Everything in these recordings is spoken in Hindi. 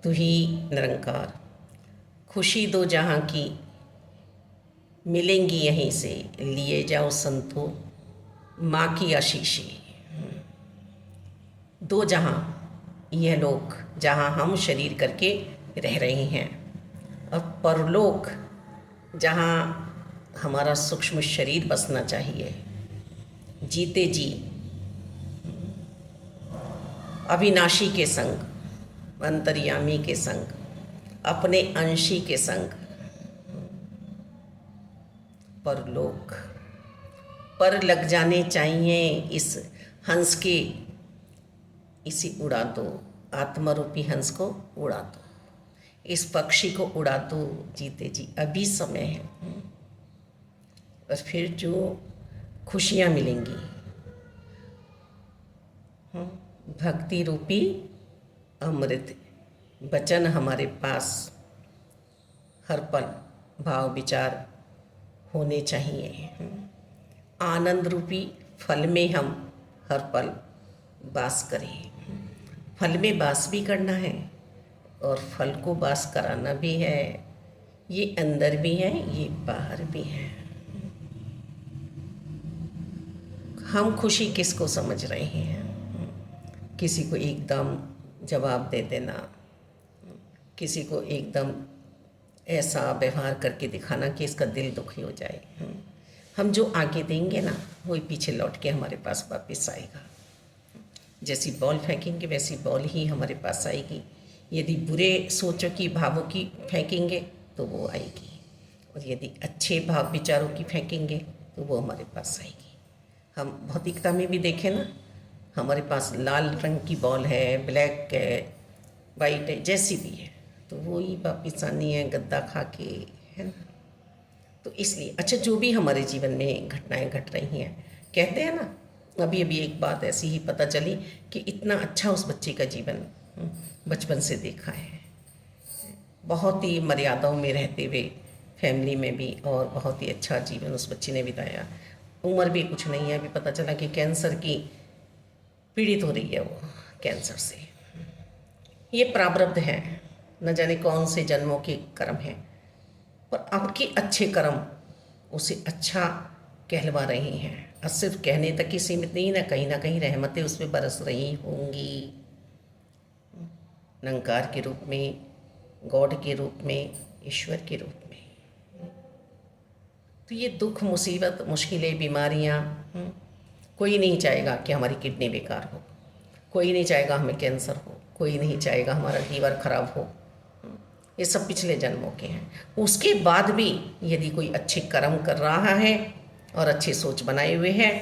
तू ही निरंकार, खुशी दो जहाँ की मिलेंगी यहीं से, लिए जाओ संतो माँ की आशीषी। दो जहाँ, यह लोक जहाँ हम शरीर करके रह रहे हैं, और परलोक जहाँ हमारा सूक्ष्म शरीर बसना चाहिए, जीते जी अविनाशी के संग, अंतर्यामी के संग, अपने अंशी के संग। परलोक पर लग जाने चाहिए इस हंस के, इसी उड़ा दो, आत्मरूपी हंस को उड़ा दो, इस पक्षी को उड़ा दो, जीते जी अभी समय है। और फिर जो खुशियाँ मिलेंगी, भक्ति रूपी अमृत वचन हमारे पास हर पल भाव विचार होने चाहिए। आनंद रूपी फल में हम हर पल वास करें। फल में वास भी करना है और फल को वास कराना भी है। ये अंदर भी है, ये बाहर भी है। हम खुशी किसको समझ रहे हैं? किसी को एकदम जवाब दे देना, किसी को एकदम ऐसा व्यवहार करके दिखाना कि इसका दिल दुखी हो जाए। हम जो आगे देंगे ना, वही पीछे लौट के हमारे पास वापस आएगा। जैसी बॉल फेंकेंगे वैसी बॉल ही हमारे पास आएगी। यदि बुरे सोचों की, भावों की फेंकेंगे तो वो आएगी, और यदि अच्छे भाव विचारों की फेंकेंगे तो वो हमारे पास आएगी। हम भौतिकता में भी देखें ना, हमारे पास लाल रंग की बॉल है, ब्लैक है, वाइट है, जैसी भी है, तो वो ही वापिस आनी है गद्दा खा के, है ना। तो इसलिए अच्छा, जो भी हमारे जीवन में घटनाएं घट रही हैं, कहते हैं ना, अभी अभी एक बात ऐसी ही पता चली कि इतना अच्छा उस बच्चे का जीवन बचपन से देखा है, बहुत ही मर्यादाओं में रहते हुए फैमिली में भी, और बहुत ही अच्छा जीवन उस बच्चे ने बिताया। उम्र भी कुछ नहीं है, अभी पता चला कि कैंसर की पीड़ित हो रही है वो, कैंसर से। ये प्रारब्ध है, न जाने कौन से जन्मों के कर्म हैं, पर आपके अच्छे कर्म उसे अच्छा कहलवा रहे हैं। और सिर्फ कहने तक ही सीमित नहीं, ना कहीं रहमतें उस पर बरस रही होंगी, निरंकार के रूप में, गॉड के रूप में, ईश्वर के रूप में। तो ये दुख, मुसीबत, मुश्किलें, बीमारियाँ, कोई नहीं चाहेगा कि हमारी किडनी बेकार हो, कोई नहीं चाहेगा हमें कैंसर हो, कोई नहीं चाहेगा हमारा लीवर खराब हो। ये सब पिछले जन्मों के हैं। उसके बाद भी यदि कोई अच्छे कर्म कर रहा है और अच्छे सोच बनाए हुए हैं,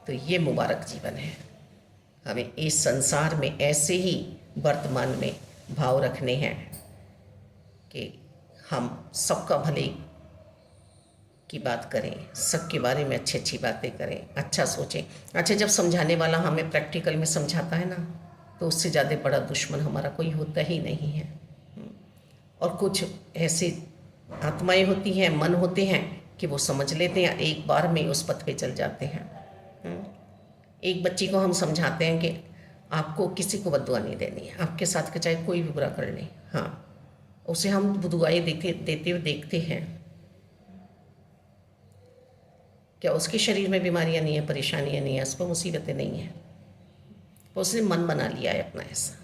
तो ये मुबारक जीवन है। हमें इस संसार में ऐसे ही वर्तमान में भाव रखने हैं कि हम सबका भले की बात करें, सबके बारे में अच्छी अच्छी बातें करें, अच्छा सोचें। अच्छा, जब समझाने वाला हमें प्रैक्टिकल में समझाता है ना, तो उससे ज़्यादा बड़ा दुश्मन हमारा कोई होता ही नहीं है। और कुछ ऐसी आत्माएं होती हैं, मन होते हैं कि वो समझ लेते हैं, एक बार में उस पथ पे चल जाते हैं। एक बच्ची को हम समझाते हैं कि आपको किसी को बद्दुआ नहीं देनी है, आपके साथ का चाहे कोई भी बुरा कर ले, हाँ, उसे हम दुआएं देते हुए देखते हैं। क्या उसके शरीर में बीमारियां नहीं है, परेशानियां नहीं है, उस पर मुसीबतें नहीं हैं? उसने मन बना लिया है अपना ऐसा।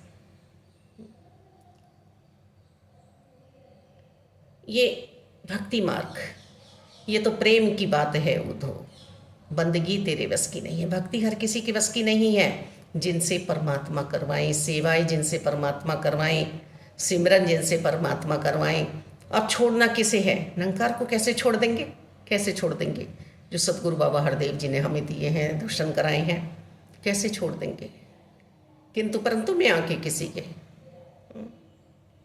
ये भक्ति मार्ग, ये तो प्रेम की बात है उद्धव। बंदगी तेरे बस की नहीं है, भक्ति हर किसी की बस की नहीं है। जिनसे परमात्मा करवाएं, सेवाएं जिनसे परमात्मा करवाएं, सिमरन जिनसे परमात्मा करवाएं। अब छोड़ना किसे है? निरंकार को कैसे छोड़ देंगे? कैसे छोड़ देंगे? जो सतगुरु बाबा हरदेव जी ने हमें दिए हैं, दर्शन कराए हैं, कैसे छोड़ देंगे? किंतु परंतु में आके किसी के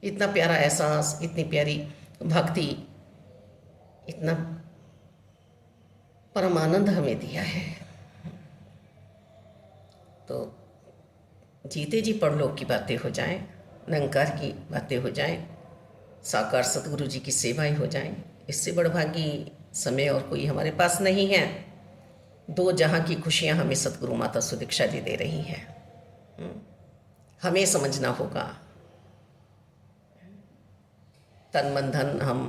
इतना प्यारा एहसास, इतनी प्यारी भक्ति, इतना परम आनंद हमें दिया है, तो जीते जी परलोक की बातें हो जाएं, निरंकार की बातें हो जाएं, साकार सतगुरु जी की सेवाएं हो जाएं। इससे बड़भागी समय और कोई हमारे पास नहीं है। दो जहां की खुशियां हमें सतगुरु माता सुदीक्षा जी दे रही हैं। हमें समझना होगा तन मन धन हम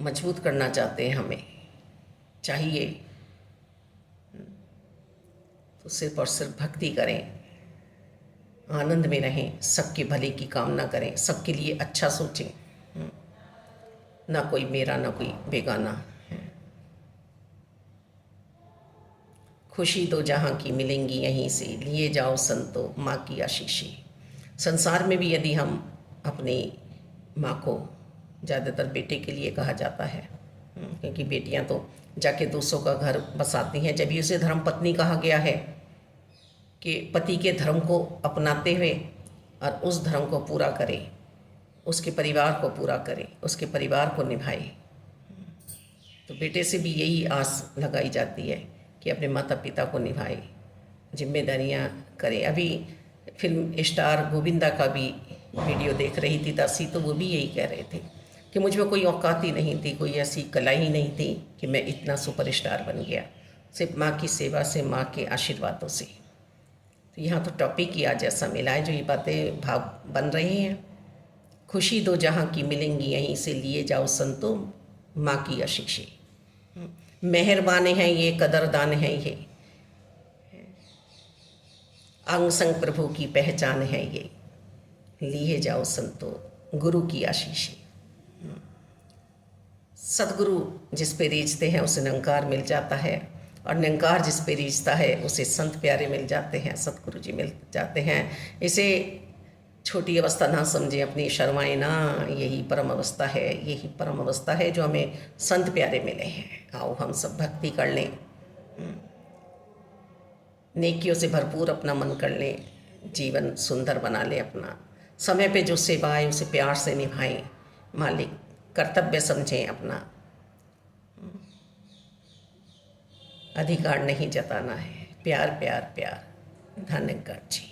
मजबूत करना चाहते हैं, हमें चाहिए, तो सिर्फ और सिर्फ भक्ति करें, आनंद में रहें, सबके भले की कामना करें, सबके लिए अच्छा सोचें, ना कोई मेरा ना कोई बेगाना है। खुशी दो जहाँ की मिलेंगी यहीं से, लिए जाओ संतो माँ की आशीषी। संसार में भी यदि हम अपनी माँ को, ज़्यादातर बेटे के लिए कहा जाता है, क्योंकि बेटियां तो जाके दूसरों का घर बसाती हैं, जब भी उसे धर्म पत्नी कहा गया है कि पति के धर्म को अपनाते हुए और उस धर्म को पूरा करे, उसके परिवार को पूरा करे, उसके परिवार को निभाए। तो बेटे से भी यही आस लगाई जाती है कि अपने माता पिता को निभाए, जिम्मेदारियां करे। अभी फिल्म स्टार गोविंदा का भी वीडियो देख रही थी दासी, तो वो भी यही कह रहे थे कि मुझ में कोई औकात ही नहीं थी, कोई ऐसी कला ही नहीं थी कि मैं इतना सुपरस्टार बन गया, सिर्फ माँ की सेवा से, माँ के आशीर्वादों से। तो यहाँ तो टॉपिक ही आज ऐसा मिला है, जो ये बातें भाव बन रही हैं। खुशी दो जहाँ की मिलेंगी यहीं से, लिए जाओ संतो माँ की आशीषी। मेहरबान हैं ये, कदरदान हैं ये, अंग संग प्रभु की पहचान है ये, लिए जाओ संतो गुरु की आशीषी। सदगुरु जिस पे रीझते हैं उसे निरंकार मिल जाता है, और निरंकार जिस पे रीझता है उसे संत प्यारे मिल जाते हैं, सतगुरु जी मिल जाते हैं। इसे छोटी अवस्था ना समझें, अपनी शर्माएं ना, यही परम अवस्था है, यही परम अवस्था है जो हमें संत प्यारे मिले हैं। आओ हम सब भक्ति कर लें, नेकियों से भरपूर अपना मन कर लें, जीवन सुंदर बना लें अपना। समय पे जो सेवा है उसे प्यार से निभाएं, मालिक कर्तव्य समझें अपना, अधिकार नहीं जताना है, प्यार प्यार प्यार। धन्यवाद जी।